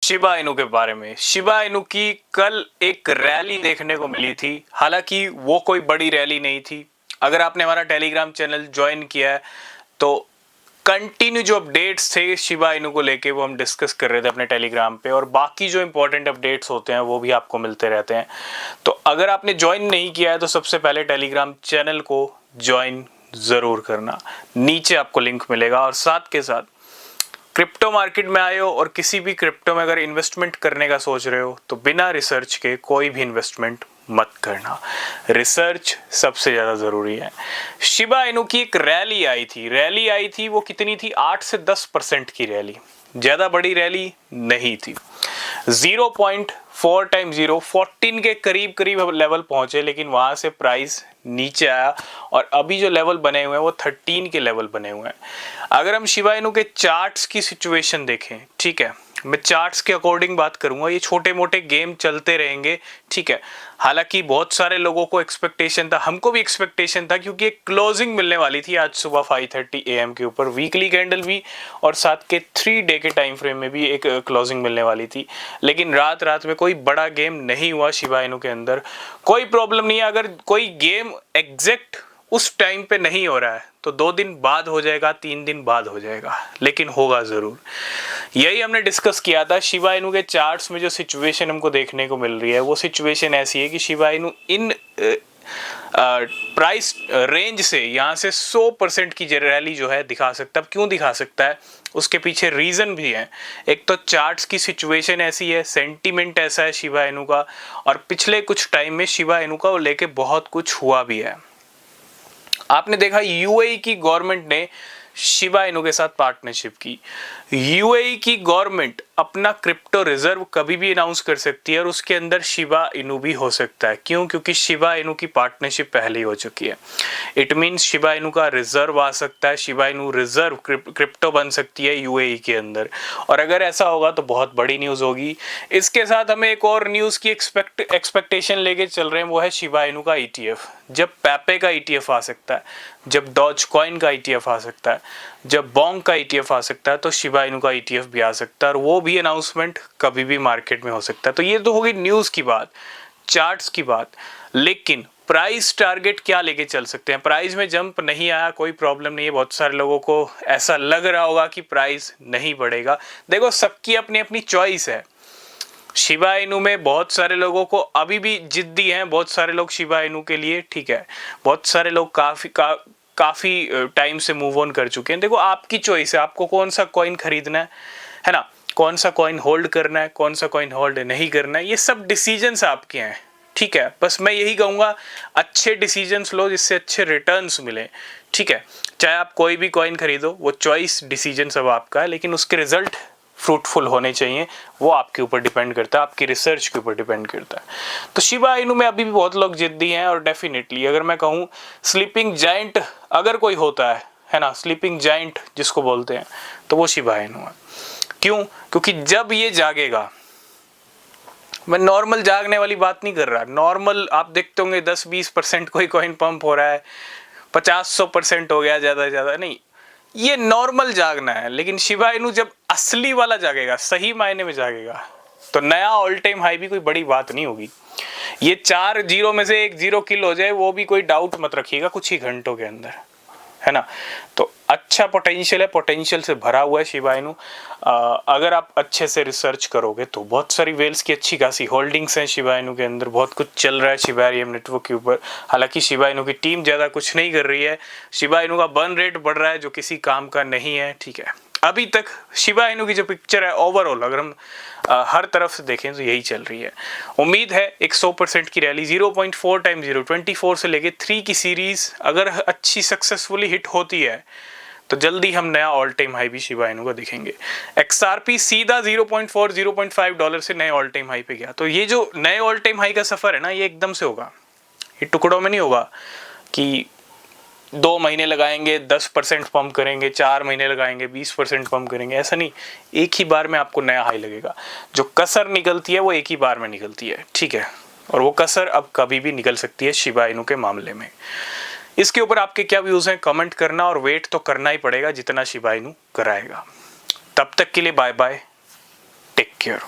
Shiba Inu के बारे में। शिबा इनू की कल एक रैली देखने को मिली थी, हालांकि वो कोई बड़ी रैली नहीं थी। अगर आपने हमारा टेलीग्राम चैनल ज्वाइन किया है तो कंटिन्यू जो अपडेट्स थे शिबा इनू को लेके वो हम डिस्कस कर रहे थे अपने टेलीग्राम पे, और बाकी जो इंपॉर्टेंट अपडेट्स होते हैं वो भी आपको मिलते रहते हैं। तो अगर आपने ज्वाइन नहीं किया है तो सबसे पहले टेलीग्राम चैनल को ज्वाइन जरूर करना, नीचे आपको लिंक मिलेगा। और साथ के साथ क्रिप्टो मार्केट में आए हो और किसी भी क्रिप्टो में अगर इन्वेस्टमेंट करने का सोच रहे हो तो बिना रिसर्च के कोई भी इन्वेस्टमेंट मत करना, रिसर्च सबसे ज्यादा जरूरी है। शिबा इनू की एक रैली आई थी, वो कितनी थी? 8 से 10% की रैली, ज्यादा बड़ी रैली नहीं थी। 0.4 टाइम 0 14 के करीब करीब लेवल पहुंचे, लेकिन वहां से प्राइस नीचे आया और अभी जो लेवल बने हुए हैं वो 13 के लेवल बने हुए हैं। अगर हम शिबा इनू के चार्ट्स की सिचुएशन देखें, ठीक है, मैं चार्ट्स के अकॉर्डिंग बात करूंगा, ये छोटे मोटे गेम चलते रहेंगे, ठीक है। हालांकि बहुत सारे लोगों को एक्सपेक्टेशन था, हमको भी एक्सपेक्टेशन था, क्योंकि एक क्लोजिंग मिलने वाली थी आज सुबह 5:30 AM के ऊपर, वीकली कैंडल भी और साथ के 3 डे के टाइम फ्रेम में भी एक क्लोजिंग मिलने वाली थी। लेकिन रात में कोई बड़ा गेम नहीं हुआ शिबा इनू के अंदर, कोई प्रॉब्लम नहीं है। अगर कोई गेम एग्जैक्ट उस टाइम पे नहीं हो रहा है तो 2 दिन बाद हो जाएगा, 3 दिन बाद हो जाएगा, लेकिन होगा जरूर। यही हमने डिस्कस किया था। शिबा इनू के चार्ट्स में जो सिचुएशन हमको देखने को मिल रही है वो सिचुएशन ऐसी है कि Shiba Inu in price range से यहाँ से 100% की रैली जो है दिखा सकता है। अब क्यों दिखा सकता है, उसके पीछे रीजन भी है। एक तो चार्ट्स की सिचुएशन ऐसी है, सेंटीमेंट ऐसा है शिबा इनू का, और पिछले कुछ टाइम में शिबा इनू का लेके बहुत कुछ हुआ भी है। आपने देखा यूएई की गवर्नमेंट ने शिबा इनू के साथ पार्टनरशिप की। यूएई की गवर्नमेंट अपना क्रिप्टो रिजर्व कभी भी अनाउंस कर सकती है और उसके अंदर शिबा इनू भी हो सकता है। क्यों? क्योंकि शिबा इनू की पार्टनरशिप पहले ही हो चुकी है। इट मीन्स शिबा इनू का रिजर्व आ सकता है, शिबा इनू रिजर्व क्रिप्टो बन सकती है यूएई के अंदर, और अगर ऐसा होगा तो बहुत बड़ी न्यूज होगी। इसके साथ हमें एक और न्यूज की एक्सपेक्टेशन लेके चल रहे हैं, वो है शिबा इनू का ईटीएफ। जब पेपे का ईटीएफ आ सकता है, जब डॉज कॉइन का ईटीएफ आ सकता है, जब बॉन्ग का ईटीएफ आ सकता है, तो शिबा इनू का ईटीएफ भी आ सकता है, और वो भी अनाउंसमेंट कभी भी मार्केट में हो सकता है। तो ये तो होगी न्यूज की बात, चार्ट्स की बात। लेकिन प्राइस टारगेट क्या लेके चल सकते हैं? प्राइस में जंप नहीं आया, कोई प्रॉब्लम नहीं है। बहुत सारे लोगों को ऐसा लग रहा होगा कि प्राइस नहीं बढ़ेगा। देखो, सबकी अपनी अपनी चॉइस है। शिबा इनू में बहुत सारे लोगों को अभी भी जिद्दी हैं, बहुत सारे लोग शिबा इनू के लिए, ठीक है, बहुत सारे लोग काफी टाइम से मूव ऑन कर चुके हैं। देखो, आपकी चॉइस है, आपको कौन सा कॉइन खरीदना है ना, कौन सा कॉइन होल्ड करना है, कौन सा कॉइन होल्ड नहीं करना है, ये सब डिसीजंस आपके हैं, ठीक है। बस मैं यही कहूंगा, अच्छे डिसीजंस लो जिससे अच्छे रिटर्न्स मिले, ठीक है। चाहे आप कोई भी कॉइन खरीदो, वो चॉइस डिसीजन सब आपका है, लेकिन उसके रिजल्ट फ्रूटफुल होने चाहिए, वो आपके ऊपर डिपेंड करता है, आपकी रिसर्च के ऊपर डिपेंड करता है। तो शिबा इनू में अभी भी बहुत लोग जिद्दी हैं, और डेफिनेटली अगर मैं कहूँ स्लीपिंग जायंट अगर कोई होता है ना, स्लीपिंग जायंट जिसको बोलते हैं, तो वो शिबा इनू है। क्यों? क्योंकि जब ये जागेगा, मैं नॉर्मल जागने वाली बात नहीं कर रहा, नॉर्मल आप देखते होंगे 10-20% कोई कॉइन पंप हो रहा है, 50-100% हो गया, ज्यादा नहीं, ये नॉर्मल जागना है। लेकिन शिबा इनू जब असली वाला जागेगा, सही मायने में जागेगा, तो नया ऑल टाइम हाई भी कोई बड़ी बात नहीं होगी। ये 4 जीरो में से 1 जीरो किल हो जाए, वो भी कोई डाउट मत रखिएगा कुछ ही घंटों के अंदर, है ना। तो अच्छा पोटेंशियल है, पोटेंशियल से भरा हुआ है शिबा इनू। अगर आप अच्छे से रिसर्च करोगे तो बहुत सारी वेल्स की अच्छी खासी होल्डिंग्स हैं शिबा इनू के अंदर, बहुत कुछ चल रहा है शिबारियम नेटवर्क के ऊपर। हालांकि शिबा इनू की टीम ज़्यादा कुछ नहीं कर रही है, शिबा इनू का बर्न रेट बढ़ रहा है जो किसी काम का नहीं है, ठीक है। अभी तक शिबा इनू की जो पिक्चर है ओवरऑल, अगर हम हर तरफ से देखें तो यही चल रही है। उम्मीद है एक 100% की रैली 0.4 टाइम 0 24 से लेके 3 की सीरीज अगर अच्छी सक्सेसफुली हिट होती है तो जल्दी हम नया ऑल टाइम हाई भी शिबा इनू का दिखेंगे। XRP सीधा 0.4 0.5 डॉलर से नए ऑल टाइम हाई पे गया। तो ये जो नए ऑल टाइम हाई का सफर है ना, ये एकदम से होगा, ये टुकड़ों में नहीं होगा कि 2 महीने लगाएंगे 10% पंप करेंगे, 4 महीने लगाएंगे 20% पंप करेंगे, ऐसा नहीं। एक ही बार में आपको नया हाई लगेगा। जो कसर निकलती है वो एक ही बार में निकलती है, ठीक है, और वो कसर अब कभी भी निकल सकती है शिबा इनू के मामले में। इसके ऊपर आपके क्या व्यूज हैं कमेंट करना, और वेट तो करना ही पड़ेगा जितना शिबा इनू कराएगा। तब तक के लिए बाय बाय, टेक केयर।